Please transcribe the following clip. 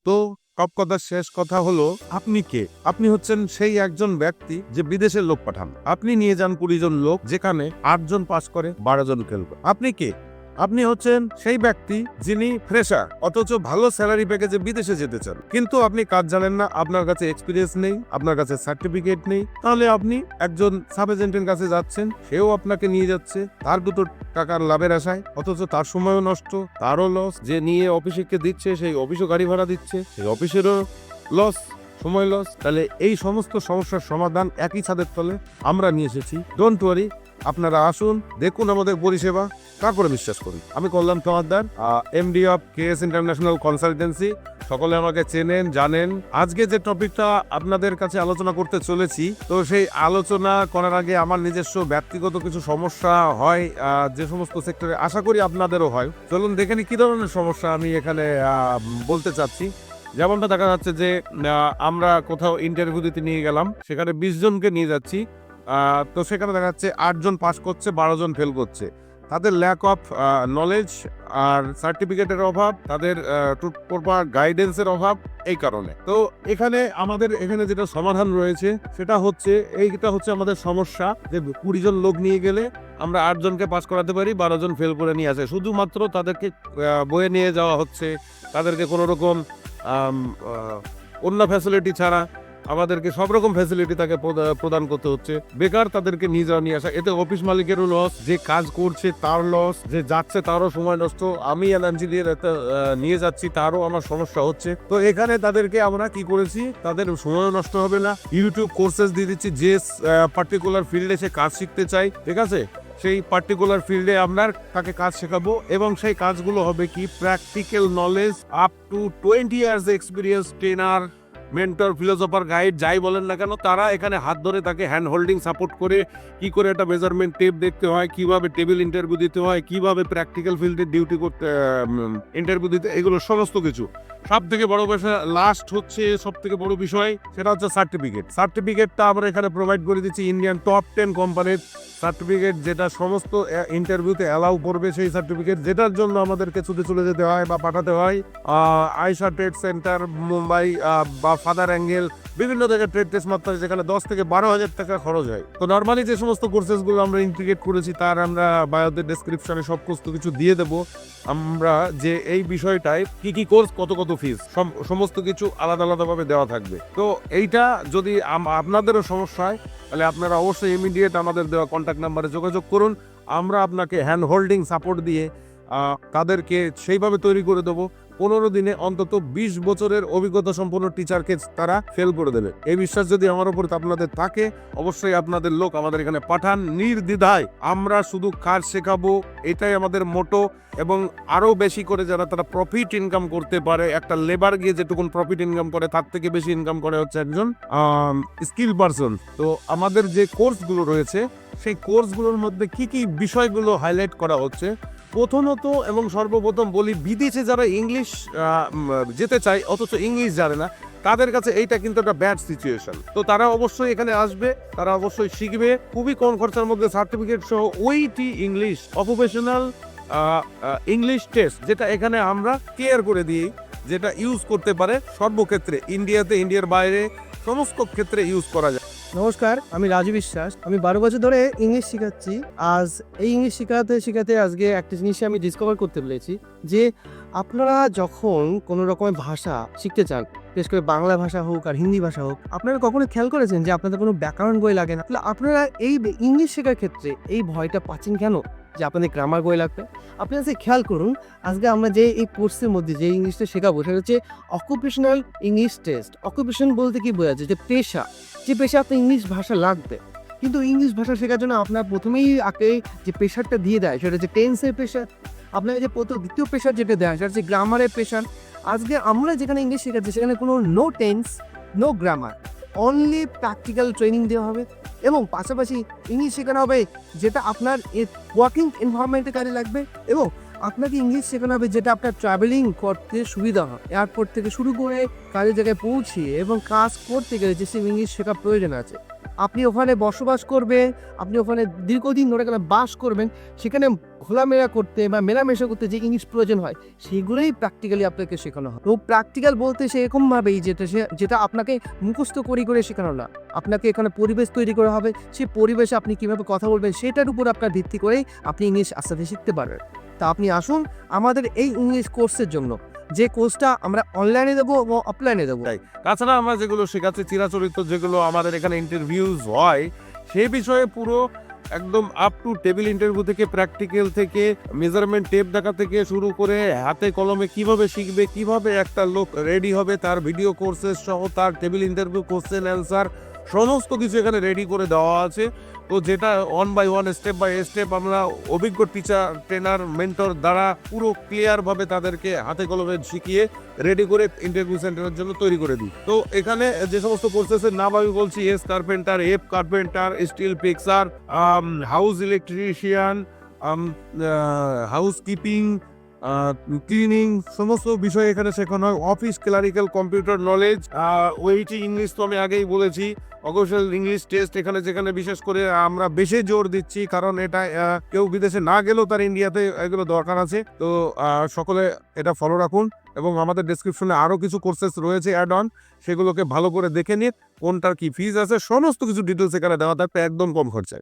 তো সব কথার শেষ কথা হলো, আপনি কে? আপনি হচ্ছেন সেই একজন ব্যক্তি যে বিদেশের লোক পাঠান। আপনি নিয়ে যান 20 জন লোক, যেখানে 8 জন পাস করে 12 জন ফেল করে। আপনি কে? আপনি হচ্ছেন সেই ব্যক্তি যিনি ফ্রেশার, অথচ ভালো স্যালারি প্যাকেজে বিদেশে যেতে চান, কিন্তু আপনি কাজ জানেন না, আপনার কাছে এক্সপিরিয়েন্স নেই, আপনার কাছে সার্টিফিকেট নেই। তাহলে আপনি একজন সাব এজেন্টের কাছে যাচ্ছেন, সেও আপনাকে নিয়ে যাচ্ছে তার দুটো টাকার লাভের আশায়, অথচ তার সময়ও নষ্ট, তারও লস। যে নিয়ে অফিসকে দিচ্ছে, সেই অফিসও গাড়ি ভাড়া দিচ্ছে, সেই অফিসেরও লস, সময় লস। তাহলে এই সমস্ত সমস্যার সমাধান একই ছাদের তলে আমরা নিয়ে এসেছি। ডোন্ট ওয়ারি, আপনারা আসুন, দেখুন আমাদের পরিষেবা, তারপরে বিশ্বাস করুন। আমি Kalyan Tamaddar, MD of KS international consultancy. সকলে আমাকে চেনেন, জানেন। আজকে যে টপিকটা আপনাদের কাছে আলোচনা করতে চলেছি, তো সেই আলোচনা করার আগে আমার নিজস্ব ব্যক্তিগত কিছু সমস্যা হয় যে সমস্ত সেক্টরে, আশা করি আপনাদেরও হয়। চলুন দেখে নিই কি ধরনের সমস্যা আমি এখানে বলতে চাচ্ছি। যেমনটা দেখা যাচ্ছে যে আমরা কোথাও ইন্টারভিউ দিতে নিয়ে গেলাম, সেখানে 20 জনকে নিয়ে যাচ্ছি, তো সেখানে দেখা যাচ্ছে 8 জন পাস করছে, 12 জন ফেল করছে। তাদের ল্যাক অফ নলেজ আর সার্টিফিকেটের অভাব, তাদের প্রপার গাইডেন্সের অভাব, এই কারণে। তো আমাদের এখানে যেটা সমাধান রয়েছে সেটা হচ্ছে, এইটা হচ্ছে আমাদের সমস্যা, যে 20 জন লোক নিয়ে গেলে আমরা 8 জনকে পাস করাতে পারি, 12 জন ফেল করে নিয়ে আসে। শুধুমাত্র তাদেরকে বয়ে নিয়ে যাওয়া হচ্ছে, তাদেরকে কোনো রকম অন্য ফ্যাসিলিটি ছাড়া আমাদেরকে সব রকম ফ্যাসিলিটি তাকে প্রদান করতে হচ্ছে। বেকার তাদেরকে নিয়ে আসা, এতে অফিস মালিকেরও লস, যে কাজ করছে তার লস, যে যাচ্ছে তারও সময় নষ্ট। আমি ইঞ্জিনিয়ার নিয়ে যাচ্ছি, তারও আমার সমস্যা হচ্ছে। তো এখানে তাদেরকে আমরা কি করেছি, তাদের সময় নষ্ট হবে না, ইউটিউব কোর্সেস দিয়ে দিচ্ছি। যে পার্টিকুলার ফিল্ডে সে কাজ শিখতে চাই, ঠিক আছে, সেই পার্টিকুলার ফিল্ডে আমরা তাকে কাজ শেখাবো, এবং সেই কাজগুলো হবে কি, practical knowledge, up to 20 years experience trainer, mentor, philosopher, guide, যাই বলেন না কেন, তারা এখানে হাত ধরে তাকে হ্যান্ড হোল্ডিং সাপোর্ট করে, কি করে একটা মেজারমেন্ট টেপ দেখতে হয়, কিভাবে টেবিল ইন্টারভিউ দিতে হয়, কিভাবে প্র্যাকটিক্যাল ফিল্ডে ডিউটি করতে ইন্টারভিউ দিতে, এগুলো সমস্ত কিছু। সব থেকে বড় বিষয়, লাস্ট হচ্ছে সব থেকে বড় বিষয়, সেটা হচ্ছে সার্টিফিকেটটা আমরা এখানে প্রোভাইড করে দিচ্ছি। ইন্ডিয়ান টপ 10 কোম্পানির সার্টিফিকেট, যেটা সমস্ত ইন্টারভিউতে অ্যালাউ করবে, সেই সার্টিফিকেট, যেটার জন্য আমাদেরকে ছুটে চলে যেতে হয় বা পাঠাতে হয় আয়শা ট্রেড সেন্টার, মুম্বাই বা ফাদার অ্যাঙ্গেল, বিভিন্ন জায়গায় ট্রেড টেস্ট মারতে হয়, যেখানে 10 থেকে 12,000 টাকা খরচ হয়। তো নর্মালি যে সমস্ত কোর্সেসগুলো আমরা ইন্টিগ্রেট করেছি, তার আমরা বায়োতে ডেসক্রিপশনে সমস্ত কিছু দিয়ে দেবো। আমরা যে এই বিষয়টায় কি কি কোর্স, কত কত ফিস, সমস্ত কিছু আলাদা আলাদাভাবে দেওয়া থাকবে। তো এইটা যদি আপনাদেরও সমস্যা হয়, তাহলে আপনারা অবশ্যই ইমিডিয়েট আমাদের দেওয়া কন্ট্যাক্ট নাম্বারে যোগাযোগ করুন। আমরা আপনাকে হ্যান্ড হোল্ডিং সাপোর্ট দিয়ে তাদেরকে সেইভাবে তৈরি করে দেবো। 15 দিনে অন্তত 20 বছরের অভিজ্ঞতা সম্পন্ন টিচারকে তারা ফেল করে দেবে। এই বিশ্বাস যদি আমার উপর আপনাদের থাকে, অবশ্যই আপনাদের লোক আমাদের এখানে পাঠান নির্দ্বিধায়। আমরা শুধু কাজ শেখাবো, এটাই আমাদের মোটো। এবং আরও বেশি করে যারা তারা প্রফিট ইনকাম করতে পারে, একটা লেবার গিয়ে যেটুকুন প্রফিট ইনকাম করে, তার থেকে বেশি ইনকাম করে হচ্ছে একজন স্কিল পারসন। তো আমাদের যে কোর্সগুলো রয়েছে, সেই কোর্সগুলোর মধ্যে কি কি বিষয়গুলো হাইলাইট করা হচ্ছে, প্রথমত এবং সর্বপ্রথম বলি, বিদেশে যারা ইংলিশ যেতে চায় অথচ ইংলিশ জানে না, তাদের কাছে এইটা কিন্তু একটা ব্যাড সিচুয়েশন। তো তারা অবশ্যই এখানে আসবে, তারা অবশ্যই শিখবে খুবই কম খরচার মধ্যে, সার্টিফিকেট সহ ওইটি ইংলিশ অকুপেশনাল ইংলিশ টেস্ট, যেটা এখানে আমরা কেয়ার করে দিই, যেটা ইউজ করতে পারে সর্বক্ষেত্রে, ইন্ডিয়াতে, ইন্ডিয়ার বাইরে, সমস্ত ক্ষেত্রে ইউজ করা যায়। নমস্কার, আমি রাজু বিশ্বাস। আমি 12 বছর ধরে ইংলিশ শেখাচ্ছি। আজ এই ইংলিশ শেখাতে আজকে একটা জিনিস আমি ডিসকভার করতে পেরেছি, যে আপনারা যখন কোনো রকমের ভাষা শিখতে চান, বিশেষ করে বাংলা ভাষা হোক আর হিন্দি ভাষা হোক, আপনারা কখনো খেয়াল করেছেন যে আপনাদের কোনো ব্যাকরণ বই লাগে না? আপনারা এই ইংলিশ শেখার ক্ষেত্রে এই ভয়টা পাচ্ছেন কেন যে আপনাদের গ্রামার বই লাগবে? আপনি আজকে খেয়াল করুন, আজকে আমরা যে এই কোর্সের মধ্যে যে ইংলিশটা শেখাবো, সেটা হচ্ছে অকুপেশনাল ইংলিশ টেস্ট। অকুপেশন বলতে কি বোঝাচ্ছে, যে পেশা, যে পেশা আপনার ইংলিশ ভাষা লাগবে। কিন্তু ইংলিশ ভাষা শেখার জন্য আপনার প্রথমেই আগে যে প্রেশারটা দিয়ে দেয়, সেটা হচ্ছে টেন্সের প্রেশার। আপনার যে দ্বিতীয় প্রেশার যেটা দেয়, সেটা হচ্ছে গ্রামারের প্রেশার। আজকে আমরা যেখানে ইংলিশ শেখাচ্ছি, সেখানে কোনো no tense, no grammar, only practical training দেওয়া হবে, এবং পাশাপাশি ইংলিশ শেখানো হবে যেটা আপনার ওয়ার্কিং এনভায়রনমেন্টে কাজে লাগবে, এবং আপনাকে ইংলিশ শেখানো হবে যেটা আপনার ট্রাভেলিং করতে সুবিধা হয়। এয়ারপোর্ট থেকে শুরু করে কাজের জায়গায় পৌঁছিয়ে এবং কাজ করতে গেলে যে সে ইংলিশ শেখার প্রয়োজন আছে, আপনি ওখানে বসবাস করবেন, আপনি ওখানে দীর্ঘদিন ধরে এখানে বাস করবেন, সেখানে ঘোলামেলা করতে বা মেলামেশা করতে যে ইংলিশ প্রয়োজন হয় সেগুলোই প্র্যাকটিক্যালি আপনাকে শেখানো হয়। তো প্র্যাকটিক্যাল বলতে সেরকমভাবেই যেটা আপনাকে মুখস্থ করে শেখানো না, আপনাকে এখানে পরিবেশ তৈরি করা হবে, সেই পরিবেশে আপনি কীভাবে কথা বলবেন সেটার উপর আপনার ভিত্তি করেই আপনি ইংলিশ আস্তে আস্তে শিখতে পারবেন। তা আপনি আসুন আমাদের এই ইংলিশ কোর্সের জন্য, যে কোর্সটা আমরা অনলাইনে দেবো ও অফলাইনে দেবো। তাই তাছাড়া আমরা যেগুলো শেখাচ্ছি চিরাচরিত যেগুলো আমাদের এখানে ইন্টারভিউজ হয় সেই বিষয়ে পুরো একদম আপ টু টেবিল ইন্টারভিউ থেকে প্র্যাকটিক্যাল থেকে মেজারমেন্ট টেপ দেখা থেকে শুরু করে হাতে কলমে কিভাবে শিখবে, কিভাবে একটা লোক রেডি হবে, তার ভিডিও কোর্সেস সহ তার টেবিল ইন্টারভিউ কোশ্চেন অ্যান্সার সমস্ত কিছু এখানে রেডি করে দেওয়া আছে। তো যেটা one by one step by step আমরা অভিজ্ঞ টিচার ট্রেনার মেন্টর দ্বারা পুরো ক্লিয়ারভাবে তাদেরকে হাতে কলমে শিখিয়ে রেডি করে ইন্টারভিউ সেন্টারের জন্য তৈরি করে দিই। তো এখানে যে সমস্ত কোর্সেসের নাম আমি বলছি, S carpenter, F carpenter, steel fixer, house electrician, house keeping, cleaning, সমস্ত বিষয় এখানে শেখানো হয়। অফিস ক্লারিক্যাল, কম্পিউটার নলেজ, ওইটি ইংলিশ তো আমি আগেই বলেছি। অকৌশল ইংলিশ টেস্ট এখানে যেখানে বিশেষ করে আমরা বেশি জোর দিচ্ছি, কারণ এটা কেউ বিদেশে না গেলেও তার ইন্ডিয়াতে এগুলো দরকার আছে। তো সকলে এটা ফলো রাখুন এবং আমাদের ডেসক্রিপশনে আরও কিছু কোর্সেস রয়েছে অ্যাড অন, সেগুলোকে ভালো করে দেখে নিন কোনটার কি ফিজ আছে, সমস্ত কিছু ডিটেলস এখানে দেওয়া থাকবে একদম কম খরচায়।